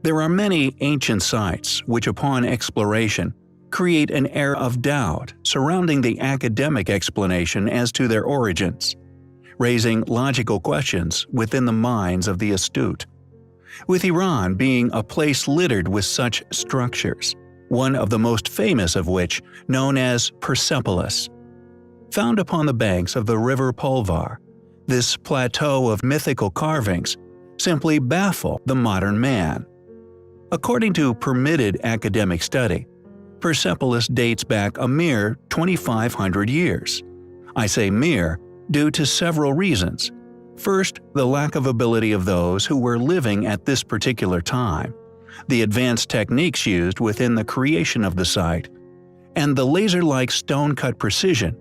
There are many ancient sites which, upon exploration, create an air of doubt surrounding the academic explanation as to their origins, raising logical questions within the minds of the astute. With Iran being a place littered with such structures, one of the most famous of which, known as Persepolis. Found upon the banks of the river Polvar, this plateau of mythical carvings simply baffle the modern man. According to permitted academic study, Persepolis dates back a mere 2,500 years. I say mere due to several reasons. First, the lack of ability of those who were living at this particular time, the advanced techniques used within the creation of the site, and the laser-like stone-cut precision,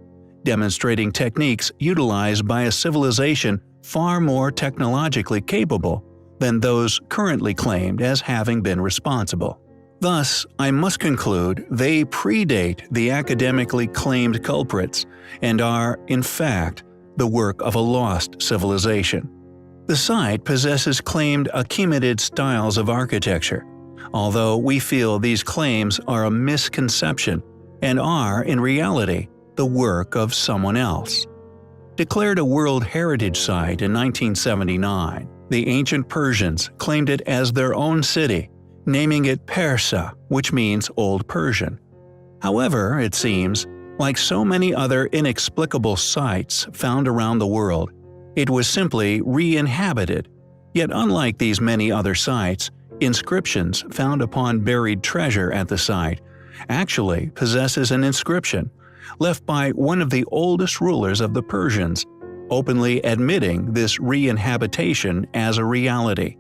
demonstrating techniques utilized by a civilization far more technologically capable than those currently claimed as having been responsible. Thus, I must conclude they predate the academically claimed culprits and are, in fact, the work of a lost civilization. The site possesses claimed Achaemenid styles of architecture, although we feel these claims are a misconception and are, in reality, the work of someone else. Declared a World Heritage Site in 1979, the ancient Persians claimed it as their own city, naming it Persa, which means Old Persian. However, it seems, like so many other inexplicable sites found around the world, it was simply re-inhabited. Yet unlike these many other sites, inscriptions found upon buried treasure at the site actually possesses an inscription left by one of the oldest rulers of the Persians, openly admitting this re-inhabitation as a reality.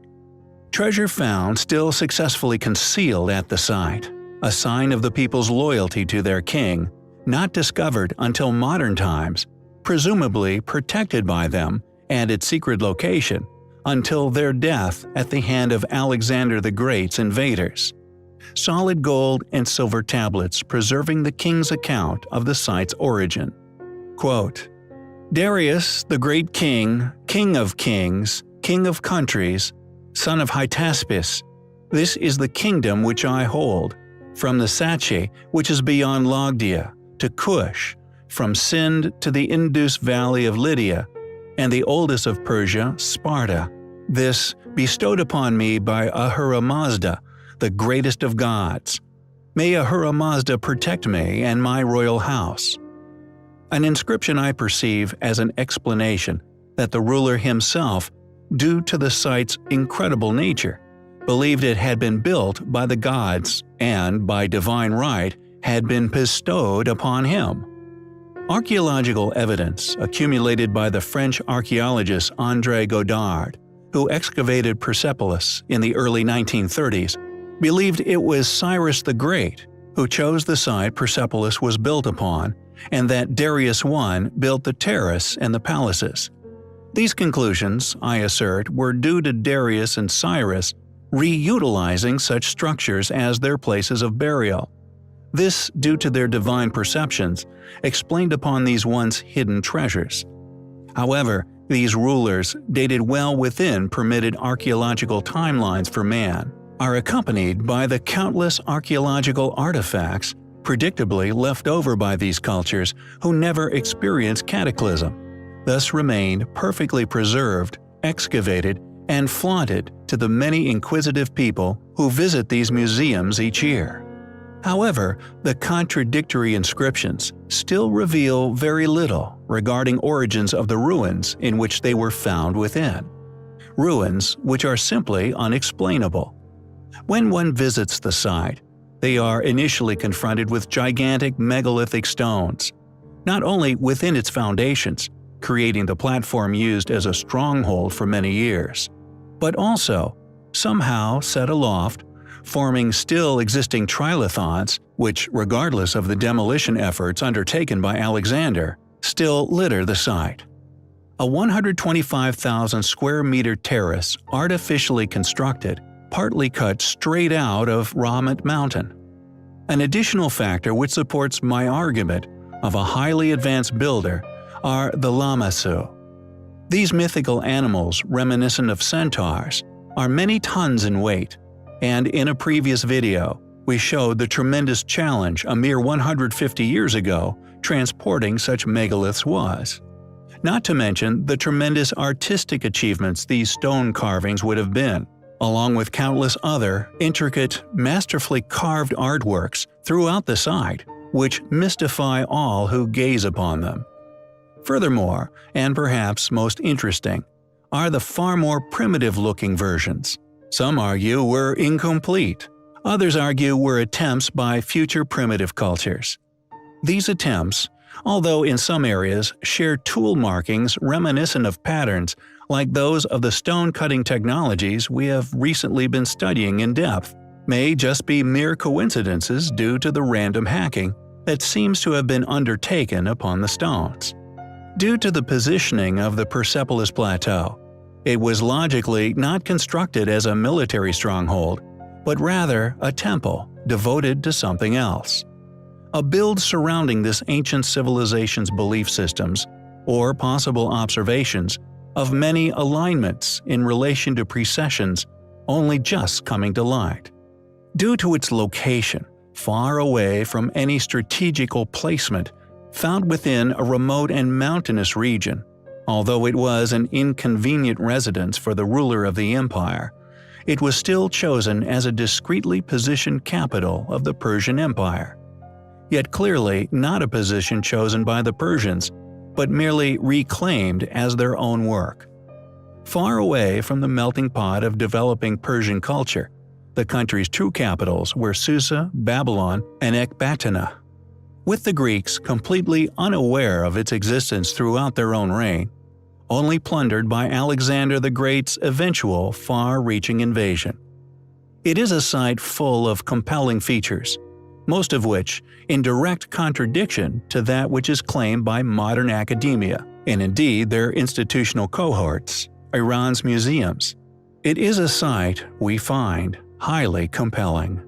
Treasure found still successfully concealed at the site, a sign of the people's loyalty to their king, not discovered until modern times, presumably protected by them and its secret location until their death at the hand of Alexander the Great's invaders. Solid gold and silver tablets preserving the king's account of the site's origin. Quote, Darius, the great king, king of kings, king of countries, son of Hytaspes, this is the kingdom which I hold, from the Sachi, which is beyond Logdia, to Kush, from Sind to the Indus valley of Lydia, and the oldest of Persia, Sparta. This bestowed upon me by Ahura Mazda, the greatest of gods. May Ahura Mazda protect me and my royal house. An inscription I perceive as an explanation that the ruler himself, due to the site's incredible nature, believed it had been built by the gods and, by divine right, had been bestowed upon him. Archaeological evidence accumulated by the French archaeologist André Godard, who excavated Persepolis in the early 1930s, believed it was Cyrus the Great who chose the site Persepolis was built upon, and that Darius I built the terrace and the palaces. These conclusions, I assert, were due to Darius and Cyrus reutilizing such structures as their places of burial. This due to their divine perceptions, explained upon these once hidden treasures. However, these rulers, dated well within permitted archaeological timelines for man, are accompanied by the countless archaeological artifacts predictably left over by these cultures who never experienced cataclysm, thus remained perfectly preserved, excavated, and flaunted to the many inquisitive people who visit these museums each year. However, the contradictory inscriptions still reveal very little regarding origins of the ruins in which they were found within. Ruins which are simply unexplainable. When one visits the site, they are initially confronted with gigantic megalithic stones, not only within its foundations, creating the platform used as a stronghold for many years, but also, somehow set aloft, forming still existing trilithons which, regardless of the demolition efforts undertaken by Alexander, still litter the site. A 125,000 square meter terrace artificially constructed, partly cut straight out of Ramat Mountain. An additional factor which supports my argument of a highly advanced builder are the Lamassu. These mythical animals, reminiscent of centaurs, are many tons in weight, And in a previous video, we showed the tremendous challenge a mere 150 years ago transporting such megaliths was. Not to mention the tremendous artistic achievements these stone carvings would have been, along with countless other intricate, masterfully carved artworks throughout the site, which mystify all who gaze upon them. Furthermore, and perhaps most interesting, are the far more primitive-looking versions. Some argue were incomplete. Others argue were attempts by future primitive cultures. These attempts, although in some areas share tool markings reminiscent of patterns like those of the stone-cutting technologies we have recently been studying in depth, may just be mere coincidences due to the random hacking that seems to have been undertaken upon the stones. Due to the positioning of the Persepolis Plateau, it was logically not constructed as a military stronghold, but rather a temple devoted to something else. A build surrounding this ancient civilization's belief systems, or possible observations, of many alignments in relation to precessions only just coming to light. Due to its location, far away from any strategical placement, found within a remote and mountainous region, although it was an inconvenient residence for the ruler of the empire, it was still chosen as a discreetly positioned capital of the Persian Empire. Yet clearly not a position chosen by the Persians, but merely reclaimed as their own work. Far away from the melting pot of developing Persian culture, the country's true capitals were Susa, Babylon, and Ecbatana. With the Greeks completely unaware of its existence throughout their own reign, only plundered by Alexander the Great's eventual far-reaching invasion. It is a site full of compelling features, most of which in direct contradiction to that which is claimed by modern academia, and indeed their institutional cohorts, Iran's museums. It is a site we find highly compelling.